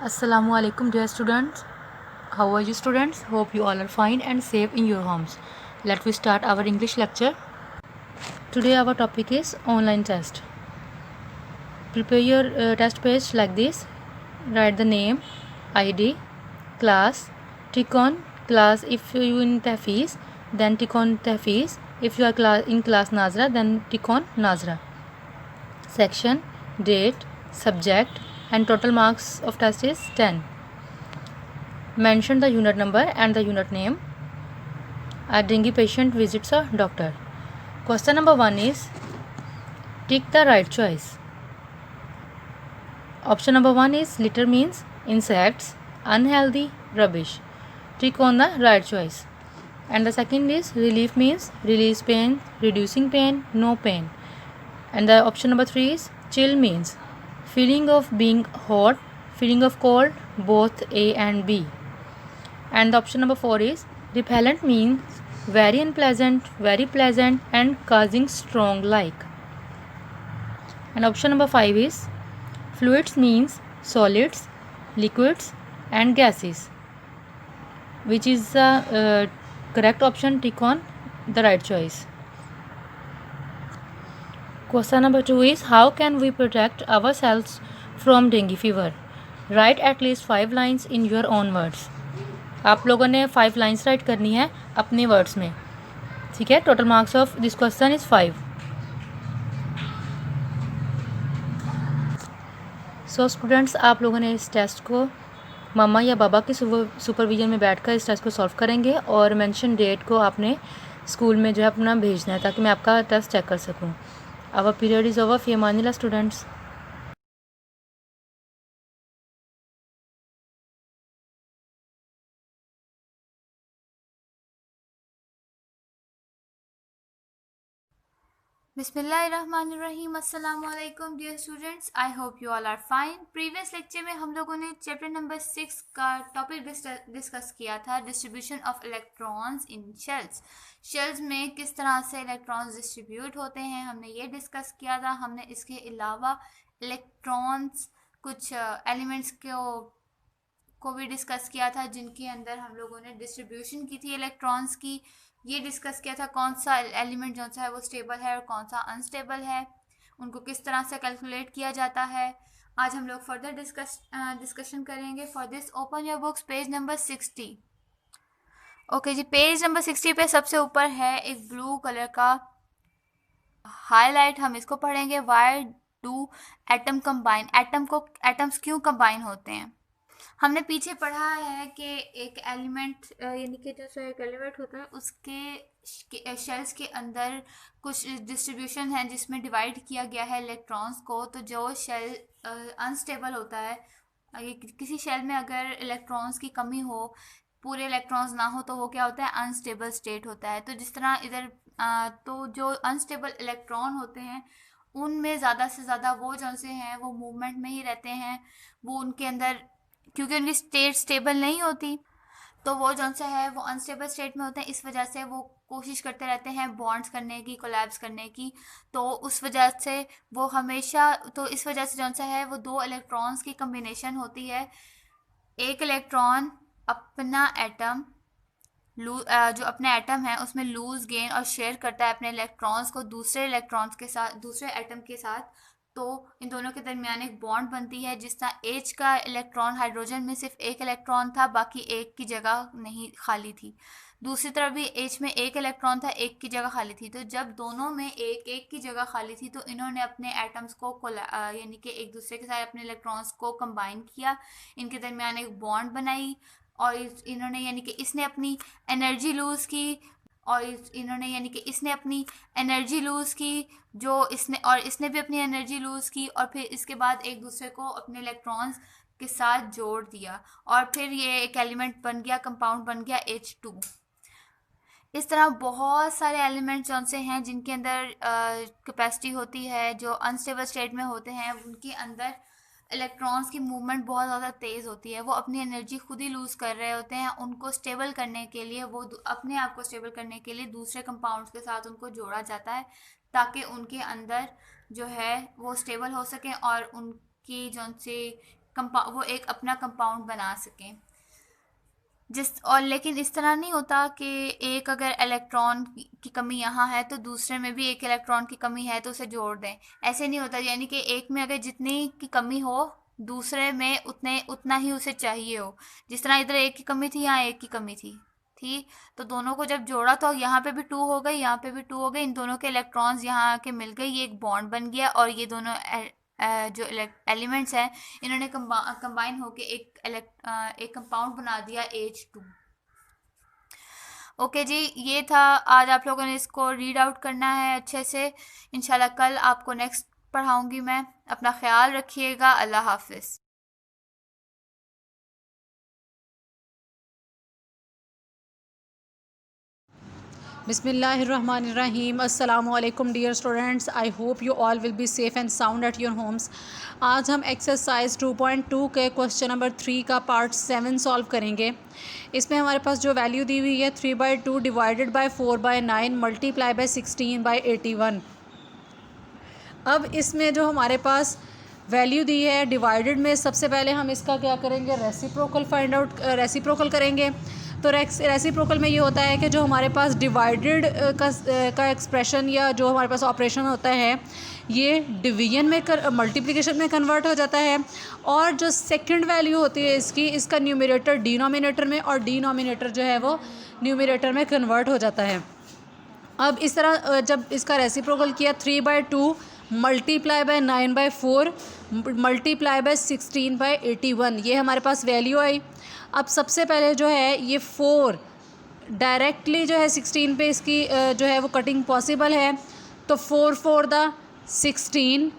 Assalamu alaikum dear students. How are you students? Hope you all are fine and safe in your homes. Let we start our English lecture. Today our topic is online test. Prepare your test page like this. Write the name, ID, class, tick on class if you in Tahfiz, then tick on Tahfiz. If you are in class Nazra, then tick on Nazra. Section, date, subject and total marks of test is 10. Mention the unit number and the unit name. A dengue patient visits a doctor. Question number 1 is tick the right choice. Option number 1 is litter means insects, unhealthy, rubbish. Tick on the right choice. And the second is relief means release pain, reducing pain, no pain. And the option number 3 is chill means feeling of being hot, feeling of cold, both A and B. And the option number 4 is repellent means very unpleasant, very pleasant and causing strong like. And option number 5 is fluids means solids, liquids and gases. Which is the correct option? Tick on the right choice. Question number 2 is how can we protect ourselves from dengue fever? Write at least 5 lines in your own words. आप लोगों ने 5 lines right करनी है अपने words में, ठीक है. Total marks of this question is 5. So students, आप लोगों ने इस टेस्ट को मम्मा या बाबा के सुपरविजन में बैठकर इस टेस्ट को सॉल्व करेंगे और मेंशन डेट को आपने स्कूल में जो है अपना भेजना है ताकि मैं आपका टेस्ट चेक कर सकूं. Our period is over. फी अमानिल्लाह स्टूडेंट्स. बिस्मिल्लाहिर्रहमानिर्रहीम. अस्सलाम वालेकुम dear students. I hope you all are fine. Previous lecture में हम लोगों ने चैप्टर नंबर 6 का टॉपिक डिस्कस किया था, distribution of electrons in shells. Shells में किस तरह से इलेक्ट्रॉन्स डिस्ट्रीब्यूट होते हैं हमने ये डिस्कस किया था. हमने इसके अलावा इलेक्ट्रॉन्स कुछ एलिमेंट्स को भी डिस्कस किया था जिनके अंदर हम लोगों ने डिस्ट्रीब्यूशन की थी इलेक्ट्रॉन्स की. ये डिस्कस किया था कौन सा एलिमेंट जो सा है वो स्टेबल है और कौन सा अनस्टेबल है, उनको किस तरह से कैलकुलेट किया जाता है. आज हम लोग फर्दर डिस्कशन करेंगे. For this open your books page number 60. Okay जी, पेज नंबर 60 पे सबसे ऊपर है एक ब्लू कलर का हाईलाइट. हम इसको पढ़ेंगे. Why do atom combine. Atoms क्यों कंबाइन होते हैं. हमने पीछे पढ़ा है कि एक एलिमेंट यानी कि जो एक एलिमेंट होता है उसके शेल्स के अंदर कुछ डिस्ट्रीब्यूशन है जिसमें डिवाइड किया गया है इलेक्ट्रॉन्स को. तो जो शेल अनस्टेबल होता है, किसी शेल में अगर इलेक्ट्रॉन्स की कमी हो, पूरे इलेक्ट्रॉन्स ना हो, तो वो क्या होता है, अनस्टेबल स्टेट होता है. तो जिस तरह इधर तो जो अनस्टेबल इलेक्ट्रॉन होते हैं उनमें ज़्यादा से ज़्यादा वो जो से हैं वो मूवमेंट में ही रहते हैं. वो उनके अंदर क्योंकि उनकी स्टेट स्टेबल नहीं होती तो वो जो सा है वो अनस्टेबल स्टेट में होते हैं. इस वजह से वो कोशिश करते रहते हैं बॉन्ड्स करने की, कोलैप्स करने की. तो उस वजह से वो हमेशा, तो इस वजह से जो सा है वो दो इलेक्ट्रॉन्स की कम्बिनेशन होती है. एक इलेक्ट्रॉन अपना एटम जो अपना एटम है उसमें लूज गेन और शेयर करता है अपने इलेक्ट्रॉन्स को दूसरे इलेक्ट्रॉन्स के साथ, दूसरे एटम के साथ. तो इन दोनों के दरमियान एक बॉन्ड बनती है. जिस तरह एच का इलेक्ट्रॉन, हाइड्रोजन में सिर्फ एक इलेक्ट्रॉन था, बाकी एक की जगह नहीं खाली थी. दूसरी तरफ भी एच में एक इलेक्ट्रॉन था, एक की जगह खाली थी. तो जब दोनों में एक एक की जगह खाली थी तो इन्होंने अपने एटम्स को यानी कि एक दूसरे के साथ अपने इलेक्ट्रॉन्स को कंबाइन किया, इनके दरमियान एक बॉन्ड बनाई. और इन्होंने यानी कि इसने अपनी एनर्जी लूज़ की इसने भी अपनी एनर्जी लूज़ की और फिर इसके बाद एक दूसरे को अपने इलेक्ट्रॉन्स के साथ जोड़ दिया और फिर ये एक एलिमेंट बन गया, कंपाउंड बन गया H2. इस तरह बहुत सारे एलिमेंट्स जौन से हैं जिनके अंदर कैपेसिटी होती है, जो अनस्टेबल स्टेट में होते हैं उनके अंदर इलेक्ट्रॉन्स की मूवमेंट बहुत ज़्यादा तेज़ होती है. वो अपनी एनर्जी खुद ही लूज़ कर रहे होते हैं. उनको स्टेबल करने के लिए, वो अपने आप को स्टेबल करने के लिए दूसरे कंपाउंड्स के साथ उनको जोड़ा जाता है ताकि उनके अंदर जो है वो स्टेबल हो सकें और उनकी जो सी वो एक अपना कंपाउंड बना सकें। और लेकिन इस तरह नहीं होता कि एक अगर इलेक्ट्रॉन की कमी यहाँ है तो दूसरे में भी एक इलेक्ट्रॉन की कमी है तो उसे जोड़ दें, ऐसे नहीं होता। यानी कि एक में अगर जितनी की कमी हो दूसरे में उतना ही उसे चाहिए हो। जिस तरह इधर एक की कमी थी, यहाँ एक की कमी थी, ठीक। तो दोनों को जब जोड़ा तो यहाँ पे भी 2 हो गई, यहाँ पे भी 2 हो गई, इन दोनों के इलेक्ट्रॉन्स यहाँ आके मिल गए, ये एक बॉन्ड बन गया और ये दोनों जो एलिमेंट्स हैं इन्होंने कंबाइन होके एक कंपाउंड बना दिया H2। ओके जी, ये था आज। आप लोगों ने इसको रीड आउट करना है अच्छे से। इंशाल्लाह कल आपको नेक्स्ट पढ़ाऊंगी मैं। अपना ख्याल रखिएगा। अल्लाह हाफिज़। Bismillahirrahmanirrahim. Assalamu alaikum dear students. I hope you all will be safe and sound at your homes. आज हम एक्सरसाइज 2.2 के क्वेश्चन नंबर 3 का पार्ट 7 सॉल्व करेंगे। इसमें हमारे पास जो वैल्यू दी हुई है 3/2 डिवाइडेड बाय 4/9 मल्टीप्लाई बाय 16/81। अब इसमें जो हमारे पास वैल्यू दी है डिवाइडेड में, सबसे पहले हम इसका क्या करेंगे, रेसिप्रोकल करेंगे। तो रेसिप्रोकल में ये होता है कि जो हमारे पास डिवाइडेड का एक्सप्रेशन या जो हमारे पास ऑपरेशन होता है ये डिवीजन में मल्टीप्लिकेशन में कन्वर्ट हो जाता है, और जो सेकंड वैल्यू होती है इसका न्यूमरेटर डिनोमिनेटर में और डिनोमिनेटर जो है वो न्यूमरेटर में कन्वर्ट हो जाता है। अब इस तरह जब इसका रेसिप्रोकल किया 3/2 मल्टीप्लाई बाय 9/4 मल्टीप्लाई बाय 16/81, ये हमारे पास वैल्यू आई। अब सबसे पहले जो है ये 4 डायरेक्टली जो है 16 पे इसकी जो है वो कटिंग पॉसिबल है, तो 4 4 द 16।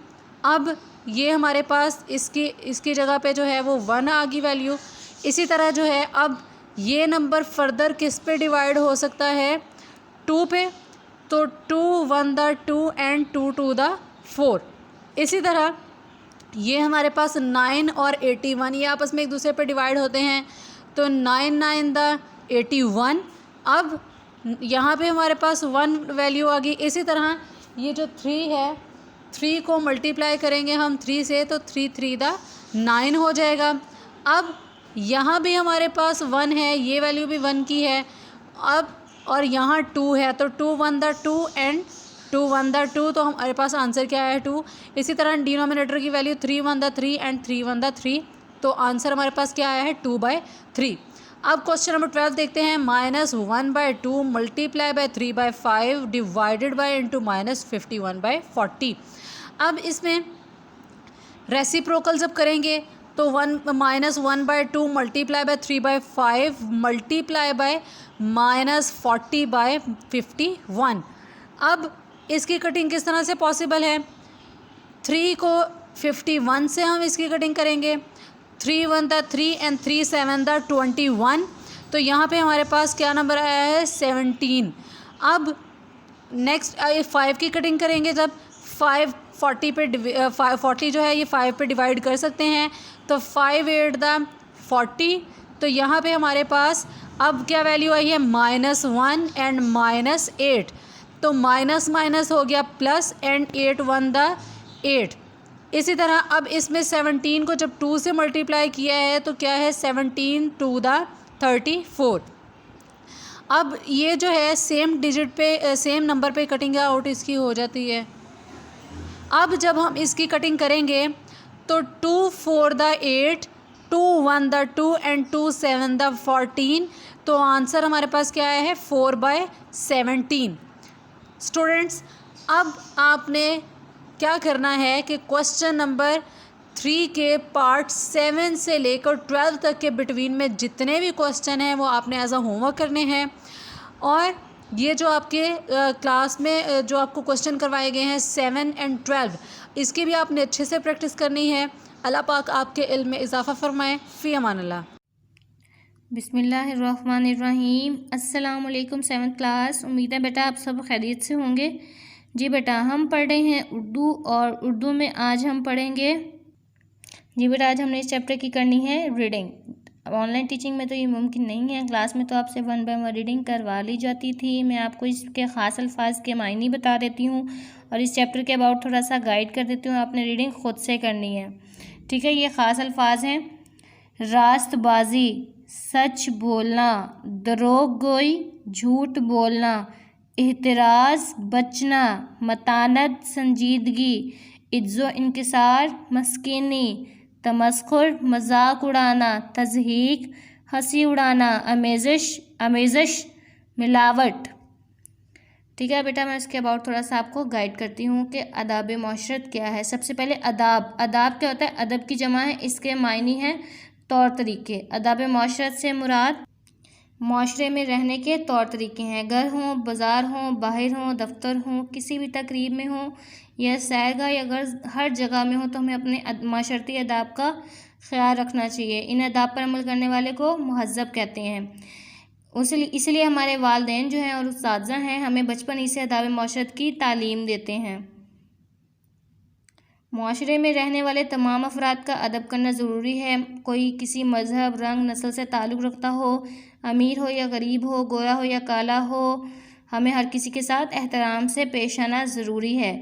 अब ये हमारे पास इसकी जगह पे जो है वो 1 आ गई वैल्यू। इसी तरह जो है अब ये नंबर फर्दर किस पे डिवाइड हो सकता है, 2 पे, तो 2 1 द 2 एंड 2 2 द 4। इसी तरह ये हमारे पास 9 और 81 ये आपस में एक दूसरे पे डिवाइड होते हैं, तो 9 9 द 81। अब यहाँ पे हमारे पास 1 वैल्यू आ गई। इसी तरह ये जो 3 है, 3 को मल्टीप्लाई करेंगे हम 3 से, तो 3 3 द 9 हो जाएगा। अब यहाँ भी हमारे पास 1 है, ये वैल्यू भी 1 की है। अब और यहाँ 2 है, तो 2 1 द 2 एंड 2 1 द 2, तो हमारे पास आंसर क्या है 2। इसी तरह डिनोमिनेटर की वैल्यू 3 1 द 3 एंड 3 1 द 3, तो आंसर हमारे पास क्या आया है 2/3। अब क्वेश्चन नंबर 12 देखते हैं। -1/2 multiply by 3/5 divided by into -51/40। अब इसमें रेसिप्रोकल जब करेंगे तो -1/2 मल्टीप्लाई बाय 3/5 मल्टीप्लाई बाय -40/51। अब इसकी कटिंग किस तरह से पॉसिबल है, 3 को 51 से हम इसकी कटिंग करेंगे, 3 1 द 3 एंड 3 7 द 21, तो यहाँ पे हमारे पास क्या नंबर आया है 17। अब नेक्स्ट 5 की कटिंग करेंगे, जब 5 40 पे 40 जो है ये 5 पे डिवाइड कर सकते हैं, तो 5 8 द 40, तो यहाँ पे हमारे पास अब क्या वैल्यू आई है -1 एंड -8, तो माइनस माइनस हो गया प्लस एंड 8 1 द 8। इसी तरह अब इसमें 17 को जब 2 से मल्टीप्लाई किया है तो क्या है 17 2 द 34। अब ये जो है सेम डिजिट पे सेम नंबर पे कटिंग आउट इसकी हो जाती है। अब जब हम इसकी कटिंग करेंगे तो 2 4 द 8 2 1 द 2 एंड 2 7 द 14, तो आंसर हमारे पास क्या आया है 4/17। स्टूडेंट्स, अब आपने क्या करना है कि क्वेश्चन नंबर 3 के पार्ट 7 से लेकर 12 तक के बिटवीन में जितने भी क्वेश्चन हैं वो आपने एज अ होमवर्क करने हैं, और ये जो आपके क्लास में जो आपको क्वेश्चन करवाए गए हैं 7 एंड 12, इसकी भी आपने अच्छे से प्रैक्टिस करनी है। अल्लाह पाक आपके इल्म में इजाफ़ा फरमाए। फ़ी अमान अल्लाह। बिस्मिल्लाहिर्रहमानिर्रहीम। अस्सलाम वालेकुम 7th क्लास। उम्मीद है बेटा आप सब खैरियत से होंगे। जी बेटा, हम पढ़ रहे हैं उर्दू, और उर्दू में आज हम पढ़ेंगे। जी बेटा, आज हमने इस चैप्टर की करनी है रीडिंग। अब ऑनलाइन टीचिंग में तो ये मुमकिन नहीं है, क्लास में तो आपसे 1 बाय 1 रीडिंग करवा ली जाती थी। मैं आपको इसके ख़ास अल्फाज के मायने बता देती हूँ और इस चैप्टर के अबाउट थोड़ा सा गाइड कर देती हूँ। आपने रीडिंग ख़ुद से करनी है। ठीक है, ये ख़ास अल्फाज हैं। रास्तबाजी, सच बोलना, दरोग गोई, झूठ बोलना, एहतराज, बचना, मतानत, संजीदगी, इज्जो इनकिसार, मस्कीनी, तमस्खुर, मजाक उड़ाना, तज़हीक, हंसी उड़ाना, अमेज़िश, मिलावट। ठीक है बेटा, मैं इसके अबाउट थोड़ा सा आपको गाइड करती हूँ कि आदाब माशरत क्या है। सबसे पहले अदाब क्या होता है? अदब की जमा है, इसके मायने हैं तौर तरीके। आदाब माशरत से मुराद माशरे में रहने के तौर तरीके हैं। घर हों, बाज़ार हों, बाहर हों, दफ्तर हों, किसी भी तकरीब में हो या सैरगाह या घर, हर जगह में हो तो हमें अपने माशरती आदाब का ख्याल रखना चाहिए। इन आदाब पर अमल करने वाले को मुहज़्ज़ब कहते हैं। इसलिए हमारे वालिदैन जो हैं और उस्ताज़ा हैं हमें बचपन ही से आदाब माशरत की तालीम देते हैं। माशरे में रहने वाले तमाम अफराद का अदब करना ज़रूरी है। कोई किसी मज़हब, रंग, नस्ल से ताल्लुक़ रखता हो, अमीर हो या गरीब हो, गोरा हो या काला हो, हमें हर किसी के साथ एहतराम से पेश आना ज़रूरी है।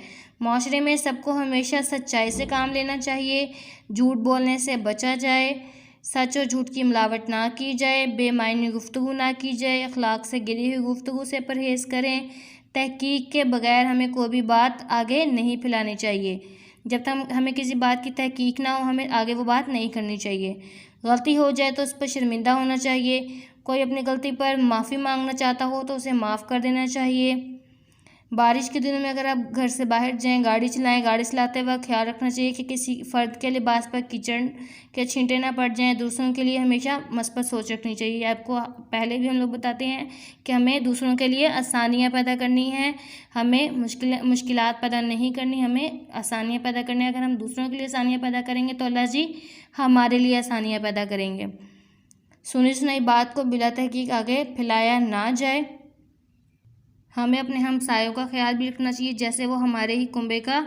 माशरे में सबको हमेशा सच्चाई से काम लेना चाहिए, झूठ बोलने से बचा जाए, सच और झूठ की मिलावट ना की जाए, बेमायनी गुफ्तगू ना की जाए, अखलाक से गिरी हुई गुफ्तगू से परहेज़ करें। तहकीक के बगैर हमें कोई भी बात आगे नहीं फैलानी चाहिए। जब तक हमें किसी बात की तहकीक ना हो हमें आगे वो बात नहीं करनी चाहिए। गलती हो जाए तो उस पर शर्मिंदा होना चाहिए। कोई अपनी गलती पर माफ़ी मांगना चाहता हो तो उसे माफ़ कर देना चाहिए। बारिश के दिनों में अगर आप घर से बाहर जाएं, गाड़ी चलाएं, गाड़ी चलाते वक्त ख्याल रखना चाहिए कि किसी फ़र्द के लिबास पर कीचड़ के छींटे ना पड़ जाएं। दूसरों के लिए हमेशा मस्बत सोच रखनी चाहिए। आपको पहले भी हम लोग बताते हैं कि हमें दूसरों के लिए आसानियाँ पैदा करनी है, हमें मुश्किलात पैदा नहीं करनी, हमें आसानियाँ पैदा करनी है। अगर हम दूसरों के लिए आसानियाँ पैदा करेंगे तो अल्लाह जी हमारे लिए आसानियाँ पैदा करेंगे। सुनी सुनाई बात को बिला तहकीक आगे फैलाया ना जाए। हमें अपने हमसायों का ख्याल भी रखना चाहिए जैसे वो हमारे ही कुंबे का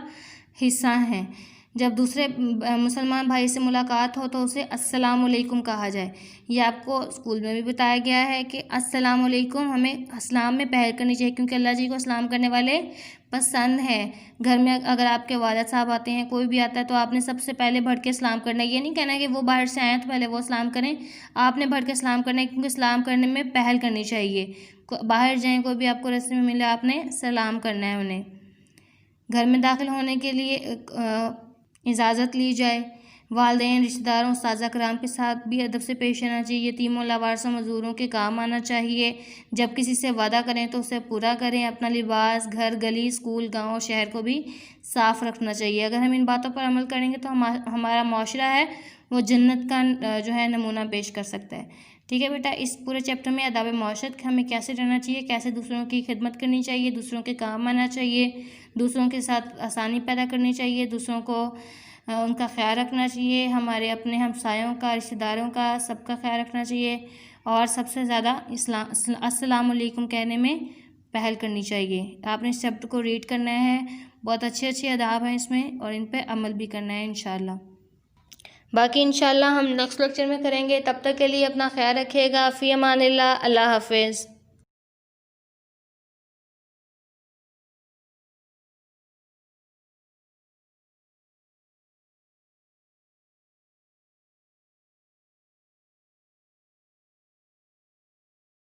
हिस्सा हैं। जब दूसरे मुसलमान भाई से मुलाकात हो तो उसे अस्सलाम वालेकुम कहा जाए। ये आपको स्कूल में भी बताया गया है कि अस्सलाम वालेकुम हमें अस्सलाम में पहल करनी चाहिए क्योंकि अल्लाह जी को अस्सलाम करने वाले पसंद है। घर में अगर आपके वालिद साहब आते हैं, कोई भी आता है तो आपने सबसे पहले बढ़ के सलाम करना है। ये नहीं कहना है कि वो बाहर से आए तो पहले वो सलाम करें, आपने बढ़ के सलाम करना है क्योंकि सलाम करने में पहल करनी चाहिए। बाहर जाएं, कोई भी आपको रास्ते में मिले आपने सलाम करना है उन्हें। घर में दाखिल होने के लिए इजाज़त ली जाए। वालिदैन, रिश्तेदारों, उस्ताज़ा कराम के साथ भी अदब से पेश आना चाहिए। यतीमों, लावारिसों, मज़दूरों के काम आना चाहिए। जब किसी से वादा करें तो उसे पूरा करें। अपना लिबास, घर, गली, स्कूल, गाँव, शहर को भी साफ़ रखना चाहिए। अगर हम इन बातों पर अमल करेंगे तो हमारा माशरा है वो जन्नत का जो है नमूना पेश कर सकता है। ठीक है बेटा, इस पूरे चैप्टर में आदाब माशरत हमें कैसे रहना चाहिए, कैसे दूसरों की खिदमत करनी चाहिए, दूसरों के काम आना चाहिए, दूसरों के साथ आसानी पैदा करनी चाहिए, दूसरों को उनका ख्याल रखना चाहिए, हमारे अपने हमसायों का, रिश्तेदारों का, सबका ख्याल रखना चाहिए और सबसे ज़्यादा अस्सलाम वालेकुम कहने में पहल करनी चाहिए। आपने इस चैप्टर को रीड करना है, बहुत अच्छे अच्छे आदाब हैं इसमें और इन पर अमल भी करना है इंशाल्लाह। बाकी इंशाल्लाह हम नेक्स्ट लेक्चर में करेंगे। तब तक के लिए अपना ख्याल रखिएगा। फ़ी अमानिल्लाह, अल्लाह हाफ़िज़।